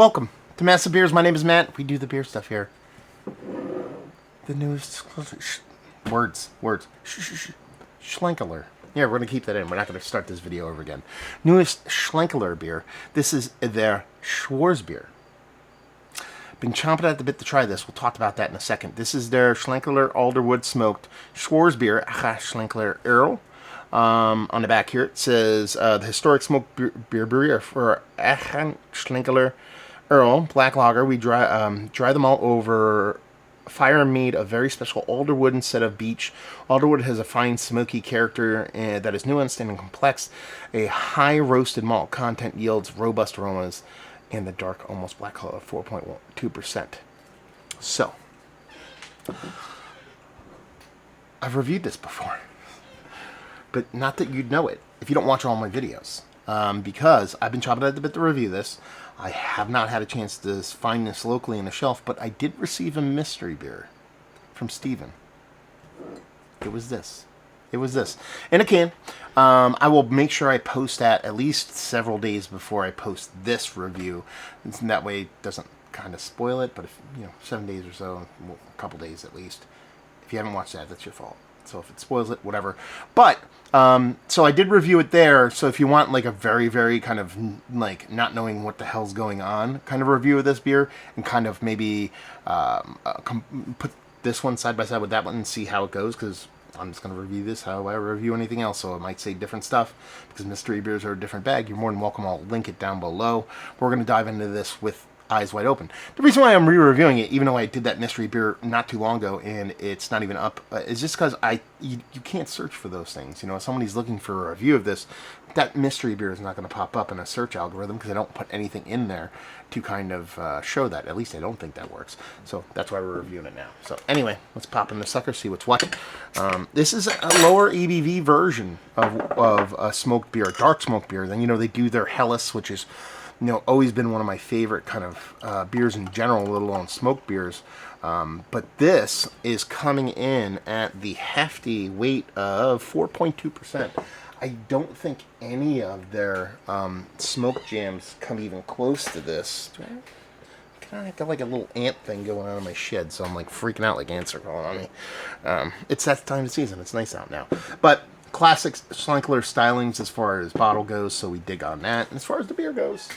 Welcome to Massive Beers. My name is Matt. We do the beer stuff here. The newest words. Schlenkerla. Yeah, we're gonna keep that in. We're not gonna start this video over again. Newest Schlenkerla beer. This is their Schwarzbier. Been chomping at the bit to try this. We'll talk about that in a second. This is their Schlenkerla Alderwood smoked Schwarzbier. Schlenkerla Erle. On the back here it says the historic smoked beer brewery for Aecht Schlenkerla Erle black lager. We dry them all over fire made of very special alderwood instead of beech. Alderwood has a fine smoky character that is nuanced and complex. A high roasted malt content yields robust aromas, and the dark, almost black color of 4.2%. So, I've reviewed this before, but not that you'd know it if you don't watch all my videos. Because I've been chopping at the bit to review this. I have not had a chance to find this locally on the shelf, but I did receive a mystery beer from Steven. It was this. In a can. I will make sure I post that at least several days before I post this review. And that way it doesn't kind of spoil it, but if, 7 days or so, a couple days at least. If you haven't watched that, that's your fault. So if it spoils it, whatever. But, so I did review it there. So if you want like a very, very kind of like not knowing what the hell's going on kind of review of this beer, and kind of maybe put this one side by side with that one and see how it goes, because I'm just going to review this how I review anything else. So it might say different stuff because mystery beers are a different bag. You're more than welcome. I'll link it down below. We're going to dive into this with eyes wide open. The reason why I'm re-reviewing it, even though I did that mystery beer not too long ago and it's not even up, is just because you can't search for those things. If somebody's looking for a review of this, that mystery beer is not going to pop up in a search algorithm because I don't put anything in there to kind of show that. At least I don't think that works. So that's why we're reviewing it now. So anyway, let's pop in the sucker, see what's what. This is a lower ABV version of a smoked beer, a dark smoked beer. Then they do their Helles, which is always been one of my favorite kind of beers in general, let alone smoked beers. But this is coming in at the hefty weight of 4.2%. I don't think any of their smoke jams come even close to this. I got like a little ant thing going on in my shed, so I'm like freaking out like ants are crawling on me. It's that time of season. It's nice out now. But classic Schlenkerla stylings as far as bottle goes, so we dig on that. And as far as the beer goes,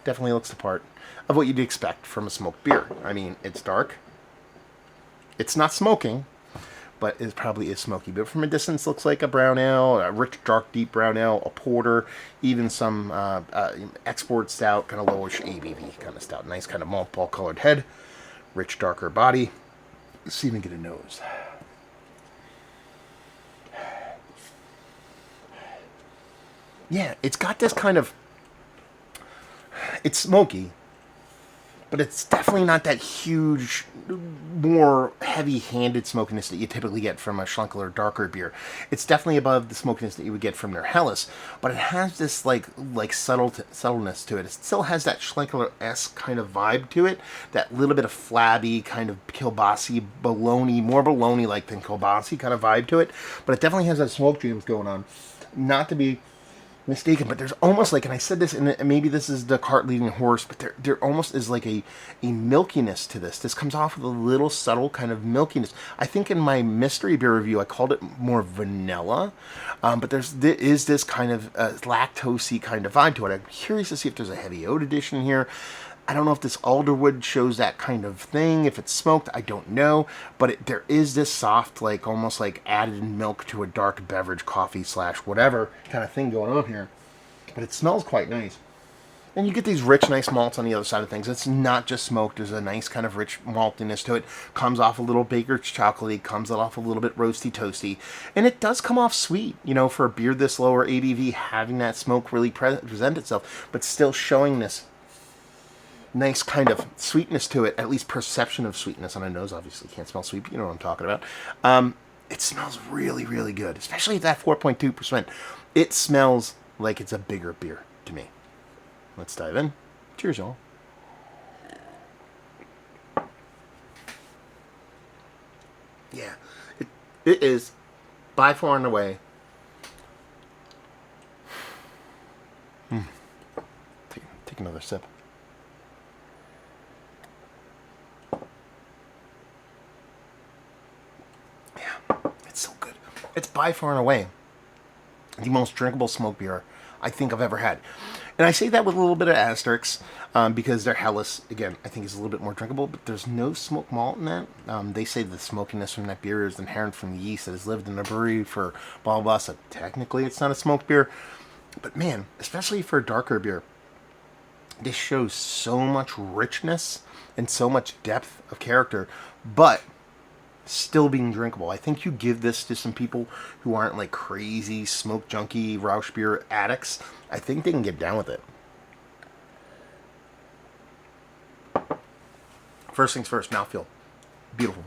definitely looks the part of what you'd expect from a smoked beer. I mean, it's dark. It's not smoking, but it probably is smoky. But from a distance, looks like a brown ale, a rich, dark, deep brown ale, a porter, even some export stout, kind of lowish ABV kind of stout. Nice kind of malt ball colored head, rich, darker body. Let's even get a nose. Yeah, it's got this kind of, it's smoky, but it's definitely not that huge, more heavy-handed smokiness that you typically get from a Schlenkerla darker beer. It's definitely above the smokiness that you would get from their Helles, but it has this like subtleness to it. It still has that Schlenkerla-esque kind of vibe to it, that little bit of flabby kind of kielbasi bologna, more bologna-like than kielbasi kind of vibe to it, but it definitely has that smoke dreams going on. Not to be mistaken, but there's almost like, and I said this, and maybe this is the cart leading horse, but there almost is like a milkiness to this. This comes off with a little subtle kind of milkiness. I think in my mystery beer review, I called it more vanilla, but there is this kind of lactosey kind of vibe to it. I'm curious to see if there's a heavy oat addition here. I don't know if this alderwood shows that kind of thing. If it's smoked, I don't know. But there is this soft, like almost like added milk to a dark beverage, coffee / whatever kind of thing going on here. But it smells quite nice. And you get these rich, nice malts on the other side of things. It's not just smoked. There's a nice kind of rich maltiness to it. Comes off a little baker's chocolatey. Comes off a little bit roasty, toasty. And it does come off sweet, for a beer this lower ABV, having that smoke really present itself, but still showing this nice kind of sweetness to it, at least perception of sweetness on a nose. Obviously can't smell sweet, but you know what I'm talking about. It smells really, really good, especially at that 4.2%. It smells like it's a bigger beer to me. Let's dive in. Cheers, y'all. Yeah, it is by far and away. Take another sip. It's by far and away the most drinkable smoke beer I think I've ever had. And I say that with a little bit of asterisks because their Helles, again, I think is a little bit more drinkable, but there's no smoked malt in that. They say the smokiness from that beer is inherent from the yeast that has lived in the brewery for blah, blah, blah. So technically it's not a smoked beer. But man, especially for a darker beer, this shows so much richness and so much depth of character, but still being drinkable. I think you give this to some people who aren't like crazy smoke junkie Rausch beer addicts. I think they can get down with it. First things first, mouthfeel. Beautiful.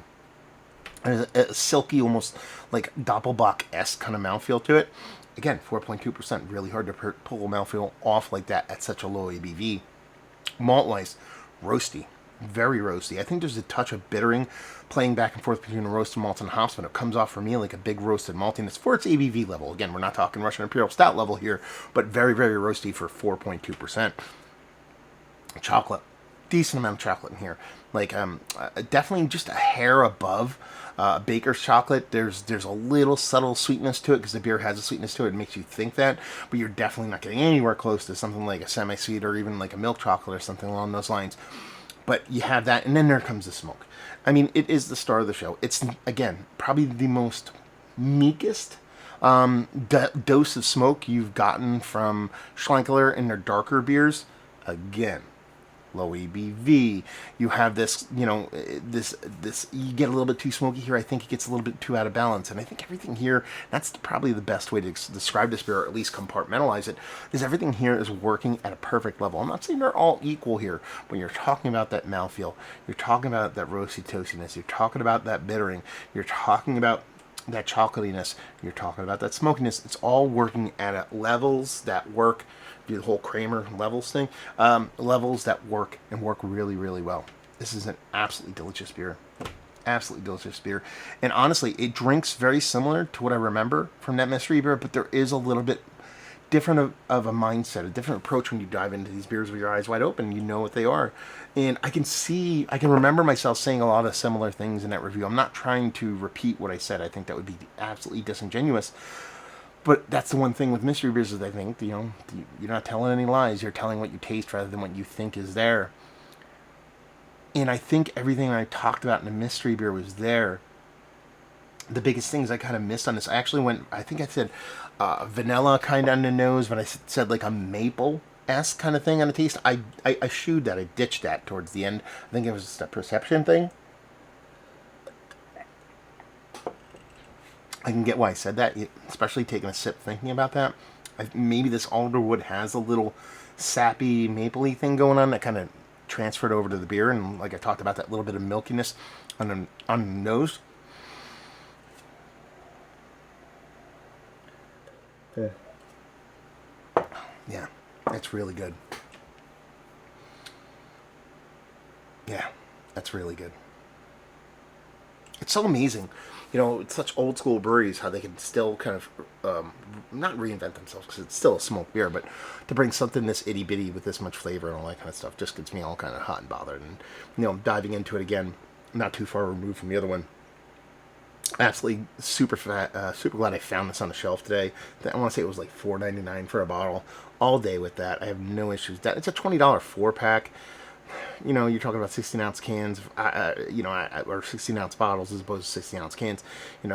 There's a silky, almost like Doppelbock-esque kind of mouthfeel to it. Again, 4.2%. Really hard to pull a mouthfeel off like that at such a low ABV. Malt-wise, roasty. Very roasty. I think there's a touch of bittering playing back and forth between the roasted malts and hops, but it comes off for me like a big roasted maltiness for its ABV level. Again, we're not talking Russian Imperial Stout level here, but very, very roasty for 4.2%. Chocolate. Decent amount of chocolate in here. Like, definitely just a hair above Baker's chocolate. There's a little subtle sweetness to it because the beer has a sweetness to it. It makes you think that, but you're definitely not getting anywhere close to something like a semi-sweet or even like a milk chocolate or something along those lines. But you have that, and then there comes the smoke. I mean, it is the star of the show. It's, again, probably the most meekest dose of smoke you've gotten from Schlenkerla in their darker beers. Again, low ABV. You have this, this you get a little bit too smoky here. I think it gets a little bit too out of balance. And I think everything here, that's probably the best way to describe this beer, or at least compartmentalize it, is everything here is working at a perfect level. I'm not saying they're all equal here. When you're talking about that mouthfeel, you're talking about that roasty toastiness, you're talking about that bittering, you're talking about that chocolatiness, you're talking about that smokiness. It's all working at levels that work. Do the whole Kramer levels thing, levels that work and work really, really well. This is an absolutely delicious beer. Absolutely delicious beer. And honestly, it drinks very similar to what I remember from that mystery beer, but there is a little bit different of a mindset, a different approach when you dive into these beers with your eyes wide open. You know what they are. And I can remember myself saying a lot of similar things in that review. I'm not trying to repeat what I said. I think that would be absolutely disingenuous. But that's the one thing with mystery beers is I think, you're not telling any lies. You're telling what you taste rather than what you think is there. And I think everything I talked about in the mystery beer was there. The biggest things I kind of missed on this, I think I said vanilla kind of on the nose, but I said like a maple-esque kind of thing on the taste. I eschewed that. I ditched that towards the end. I think it was just a perception thing. I can get why I said that, especially taking a sip thinking about that. Maybe this Alderwood has a little sappy, mapley thing going on that kind of transferred over to the beer. And like I talked about, that little bit of milkiness on the nose. Yeah, that's really good. Yeah, that's really good. It's so amazing. It's such old school breweries how they can still kind of not reinvent themselves because it's still a smoked beer, but to bring something this itty bitty with this much flavor and all that kind of stuff just gets me all kind of hot and bothered. And diving into it again, not too far removed from the other one. Absolutely super glad I found this on the shelf today. I want to say it was like $4.99 for a bottle. All day with that. I have no issues with that. It's a $20 4-pack. You're talking about 16-ounce cans, or 16-ounce bottles as opposed to 16-ounce cans.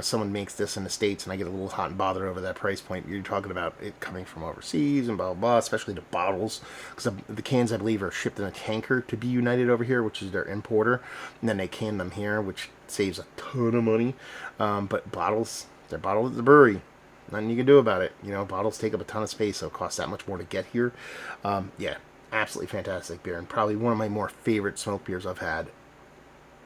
Someone makes this in the States, and I get a little hot and bothered over that price point. You're talking about it coming from overseas and blah, blah, blah, especially the bottles. Because the cans, I believe, are shipped in a tanker to Be United over here, which is their importer. And then they can them here, which saves a ton of money. But bottles, they're bottled at the brewery. Nothing you can do about it. Bottles take up a ton of space, so it costs that much more to get here. Yeah. Absolutely fantastic beer, and probably one of my more favorite smoke beers I've had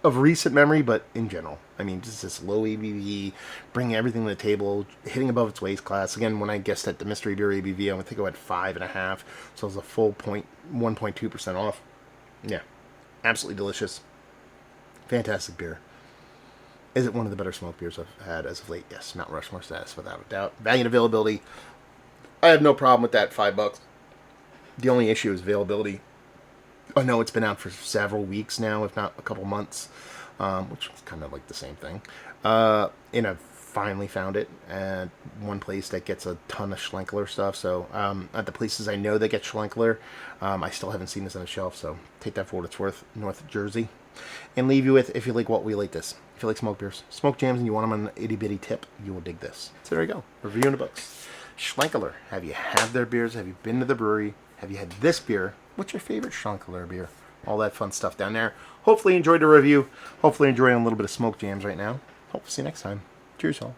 of recent memory, but in general. I mean, just this low ABV, bringing everything to the table, hitting above its waist class. Again, when I guessed at the mystery beer ABV, I think I went 5.5, so it was a full 1.2% off. Yeah, absolutely delicious. Fantastic beer. Is it one of the better smoke beers I've had as of late? Yes, Mount Rushmore status, without a doubt. Value and availability, I have no problem with that, $5. The only issue is availability. I know it's been out for several weeks now, if not a couple months, which is kind of like the same thing. In a finally found it at one place that gets a ton of Schlenkerla stuff. So at the places I know that get Schlenkerla, I still haven't seen this on the shelf. So take that for what it's worth, North Jersey. And leave you with, if you like what we like this. If you like smoke beers, smoke jams, and you want them on an itty bitty tip, you will dig this. So there you go. Review in the books. Schlenkerla. Have you had their beers? Have you been to the brewery? Have you had this beer? What's your favorite Schlenkerla beer? All that fun stuff down there. Hopefully you enjoyed the review. Hopefully you're enjoying a little bit of smoke jams right now. Hope to see you next time. Cheers, all.